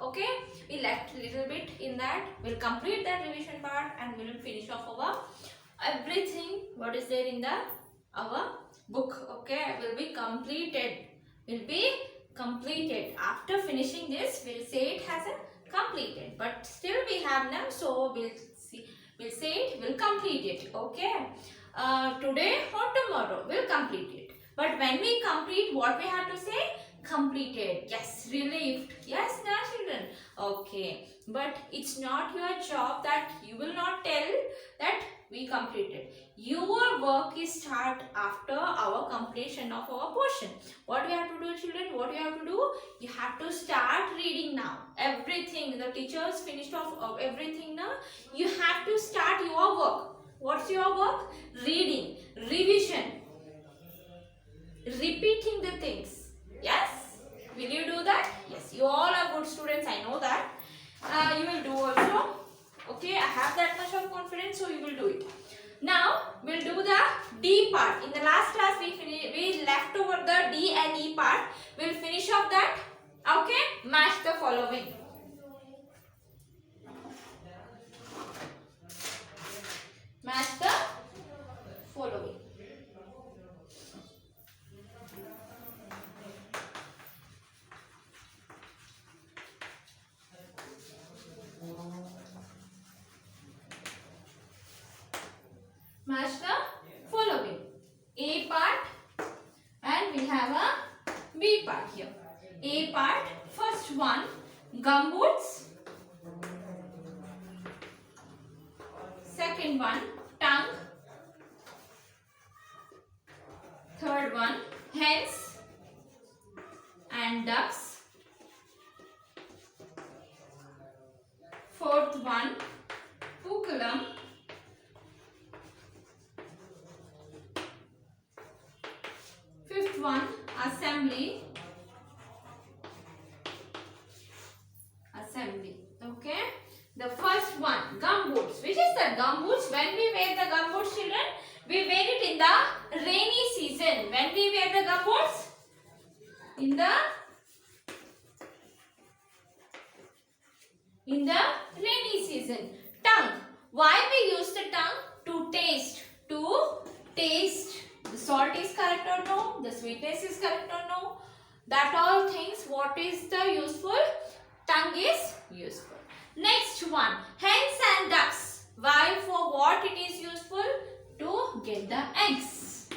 Okay, we left a little bit in that. We'll complete that revision part and we'll finish off our everything what is there in the our book. Okay, will be completed. Will be completed. After finishing this, we'll say it has a completed. But still we have none, so we'll see. We'll say it. We'll complete it. Okay. Today or tomorrow we'll complete it. But when we complete, what we have to say? Completed. Yes, relieved. Yes, now children. Okay, but it's not your job that you will not tell that we completed. Your work is start after our completion of our portion. What you have to do, children? What you have to do? You have to start reading now. Everything. The teachers finished off of everything now. You have to start your work. What's your work? Reading, revision, repeating the things. Yes? Will you do that? Yes. You all are good students. I know that. You will do also. Okay. I have that much of confidence, so you will do it. Now we'll do the D part. In the last class we left over the D and E part. We'll finish off that. Okay. Match the following. Match the following. Match the following. A part and we have a B part here. A part, first one, gumboots. Second one, tongue. Third one, hens and ducks. Fourth one, pooculum. Fifth one, assembly. Assembly. Okay. The first one, gumboots. Which is the gumboots? When we wear the gumboots, children, we wear it in the rainy season. When we wear the gumboots? In the rainy season. Tongue. Why we use the tongue? To taste. To taste. The salt is correct or no? The sweetness is correct or no? That all things, what is the useful? Tongue is useful. Next one, hens and ducks. Why, for what it is useful? To get the eggs.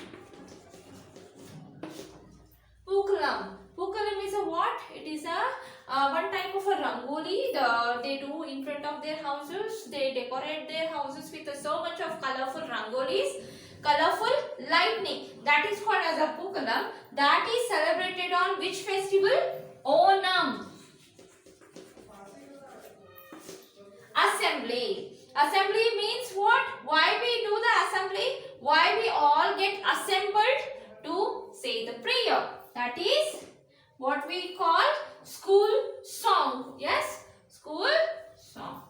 Pooculum. Pooculum is a what? It is a one type of a rangoli. They do in front of their houses. They decorate their houses with so much of colorful rangolis. Colorful lightning. That is called as a pooculum. That is celebrated on which festival? Onam. Assembly. Assembly means what? Why we do the assembly? Why we all get assembled to say the prayer? That is what we call school song. Yes? School song.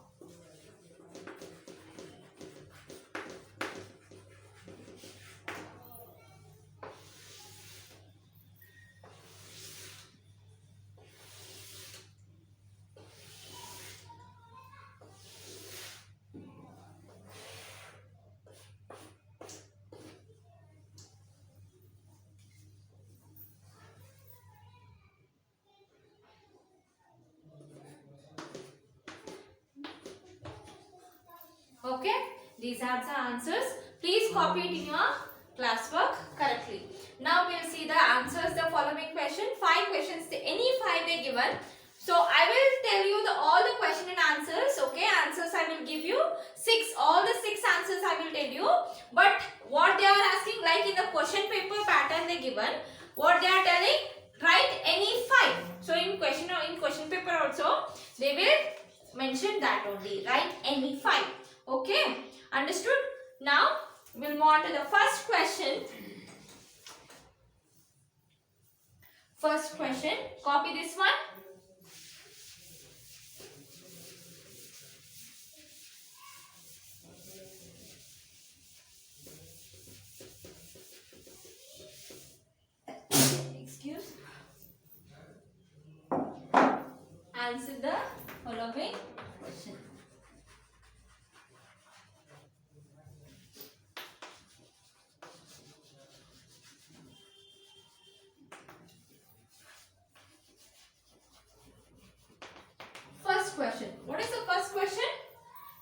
Okay, these are the answers. Please copy it in your classwork correctly. Now we will see the answers. The following question, 5 questions. Any 5 are given. So I will tell you all the question and answers. Okay, answers I will give you 6. All the 6 answers I will tell you. But what they are asking, like in the question paper pattern they given, what they are telling, write any 5. So in question paper also they will mention that only. Write any 5. Okay, understood? Now we'll move on to the first question. First question, copy this one. answer the following question. First question. What is the first question?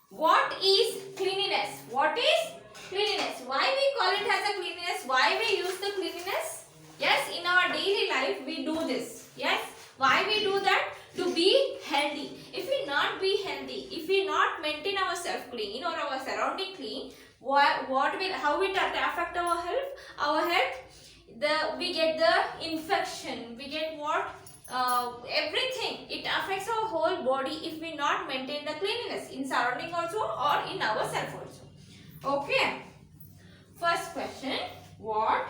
What is cleanliness? What is cleanliness? Why we call it as a cleanliness? Why we use the cleanliness? Yes, in our daily life we do this. Yes. Why we do that? To be healthy. If we not be healthy, if we not maintain ourselves clean or our surrounding clean, what will, how it affect our health? Our health, we get the infection. We get what? Everything. It affects our whole body if we not maintain the cleanliness in surrounding also or in ourselves also. Okay. First question. What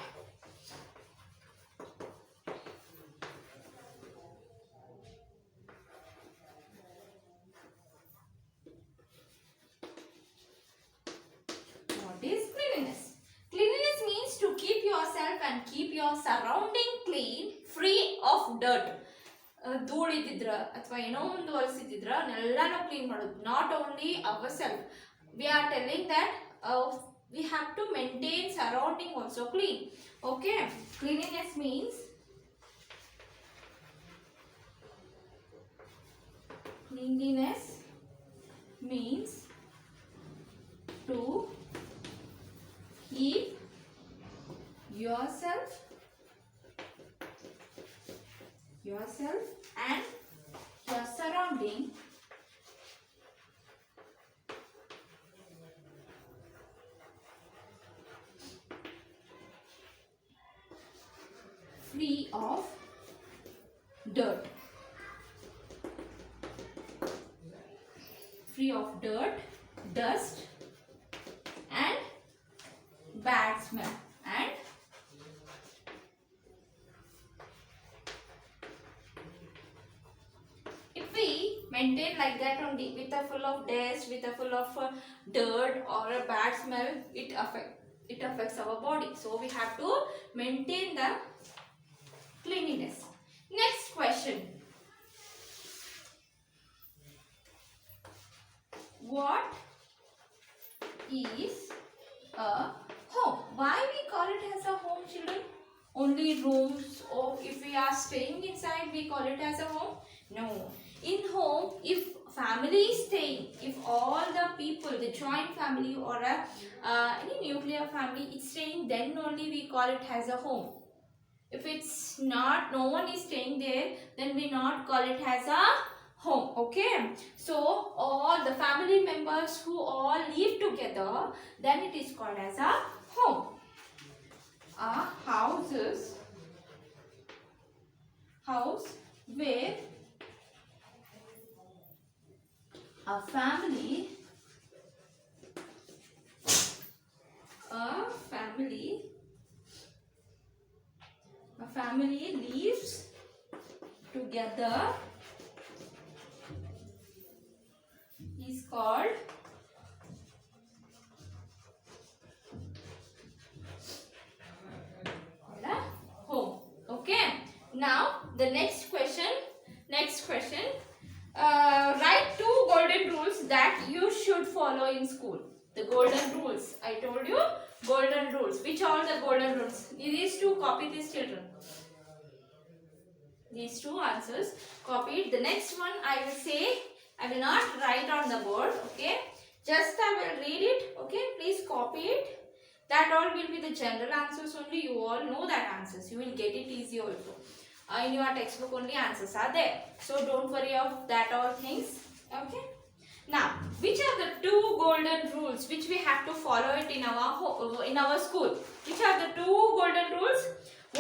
is cleanliness? Cleanliness means to keep yourself and keep your surrounding clean, free of dirt. ಧೂಳಿದ್ರ ಅಥವಾ ಏನೋ ಒಂದು ಹೊಲಸಿದ್ರ ಎಲ್ಲಾನು clean ಮಾಡೋದು. Not only our self, we are telling that we have to maintain surrounding also clean. Okay, cleanliness means to keep yourself and your surrounding free of dirt. Free of dirt, dust and bad smell. And if we maintain like that only with a full of dust, with a full of dirt or a bad smell, it affects our body. So we have to maintain the cleanliness. Next question. What is a home? Why we call it as a home, children? Only rooms, or if we are staying inside we call it as a home? No. In home, if family is staying, if all the people, the joint family or any nuclear family is staying, then only we call it as a home. If it's not, no one is staying there, then we not call it as a home. Okay, so all the family members who all live together, then it is called as a home. House where a family lives together is called home. Okay, now the next question. Write 2 golden rules that you should follow in school. The golden rules, I told you, golden rules. Which are the golden rules? These 2, copy these, children. These 2 answers, copy it. The next one I will say, I will not write on the board. Okay, just I will read it. Okay, please copy it. That all will be the general answers only. You all know that answers. You will get it easy also. In your textbook only answers are there. So don't worry of that all things. Okay. Now, which are the 2 golden rules which we have to follow it in our school? Which are the 2 golden rules?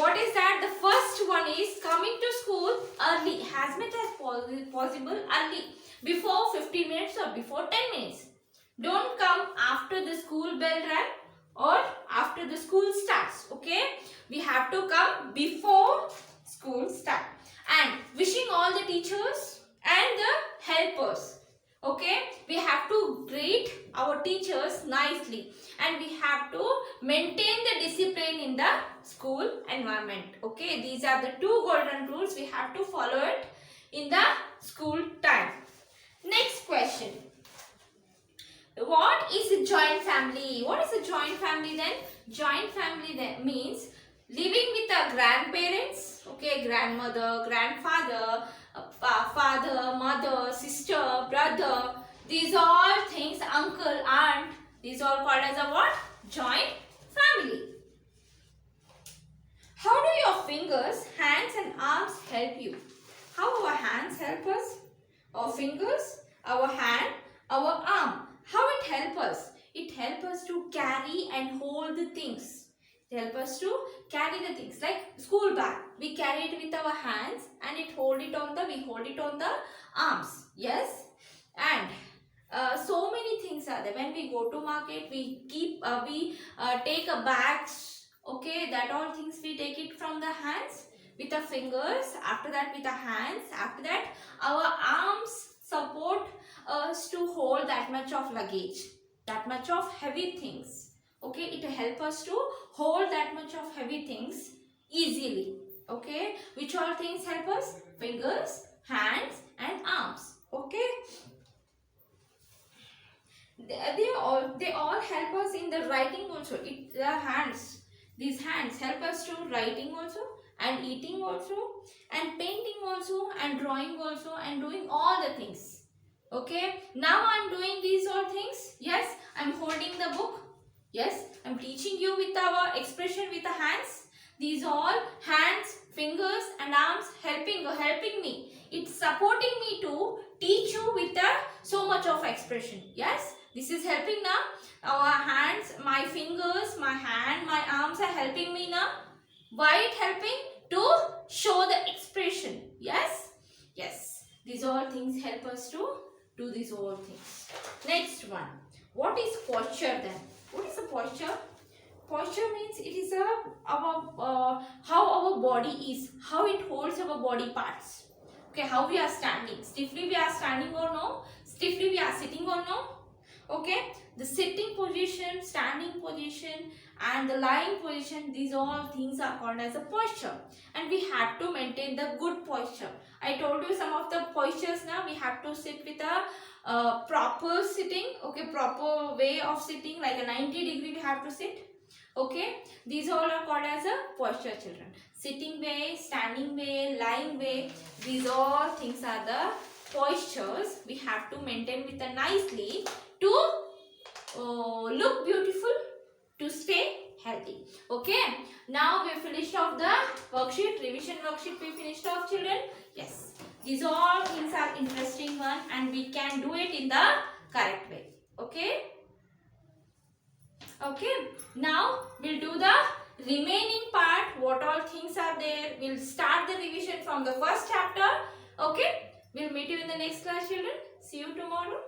What is that? The first one is coming to school early, as much as possible early, before 15 minutes or before 10 minutes. Don't come after the school bell rang or after the school starts. Okay, we have to come before school start. And wishing all the teachers and the helpers. Okay, we have to greet our teachers nicely and we have to maintain the discipline in the school environment. Okay, these are the 2 golden rules. We have to follow it in the school time. Next question. What is a joint family? What is a joint family then? Joint family then means living with our grandparents, okay, grandmother, grandfather, father, mother, sister, brother. These all things, uncle, aunt. These are called as a what? Joint family. How do your fingers, hands and arms help you? How our hands help us? Our fingers, our hand, our arm. How it helps us? It helps us to carry and hold the things. It helps us to carry the things like school bag. We carry it with our hands and we hold it on the arms. Yes, and so many things are there. When we go to market, we take a bags. Okay, that all things we take it from the hands with the fingers. After that, with the hands. After that, our arms support us to hold that much of luggage, that much of heavy things. Okay, it helps us to hold that much of heavy things easily. Okay, which all things help us? Fingers, hands and arms. Okay, they all help us in the writing also. These hands help us to writing also, and eating also, and painting also, and drawing also, and doing all the things. Okay, now I'm doing these all things. Yes, I'm holding the book. Yes, I'm teaching you with our expression with the hands. These all hands, fingers and arms helping me. It's supporting me to teach you with so much of expression. Yes, this is helping now. Our hands, my fingers, my hand, my arms are helping me now. Why it helping? To show the expression. Yes, yes. These all things help us to do these all things. Next one. What is posture then? What is a posture? Posture means it is how our body is, how it holds our body parts. Okay, how we are standing. Stiffly we are standing or no? Stiffly we are sitting or no? Okay, the sitting position, standing position and the lying position, these all things are called as a posture, and we have to maintain the good posture. I told you some of the postures. Now we have to sit with a proper sitting, okay, proper way of sitting, like a 90-degree we have to sit. Okay, these all are called as a posture, children. Sitting way, standing way, lying way, these all things are the postures we have to maintain with a nicely to look beautiful, to stay healthy. Okay, now we finished off the worksheet, revision worksheet we finished off, children. Yes, these all things are interesting one and we can do it in the correct way. Okay, okay, now we'll do the remaining part. What all things are there? We'll start the revision from the first chapter. Okay, we'll meet you in the next class, children. See you tomorrow.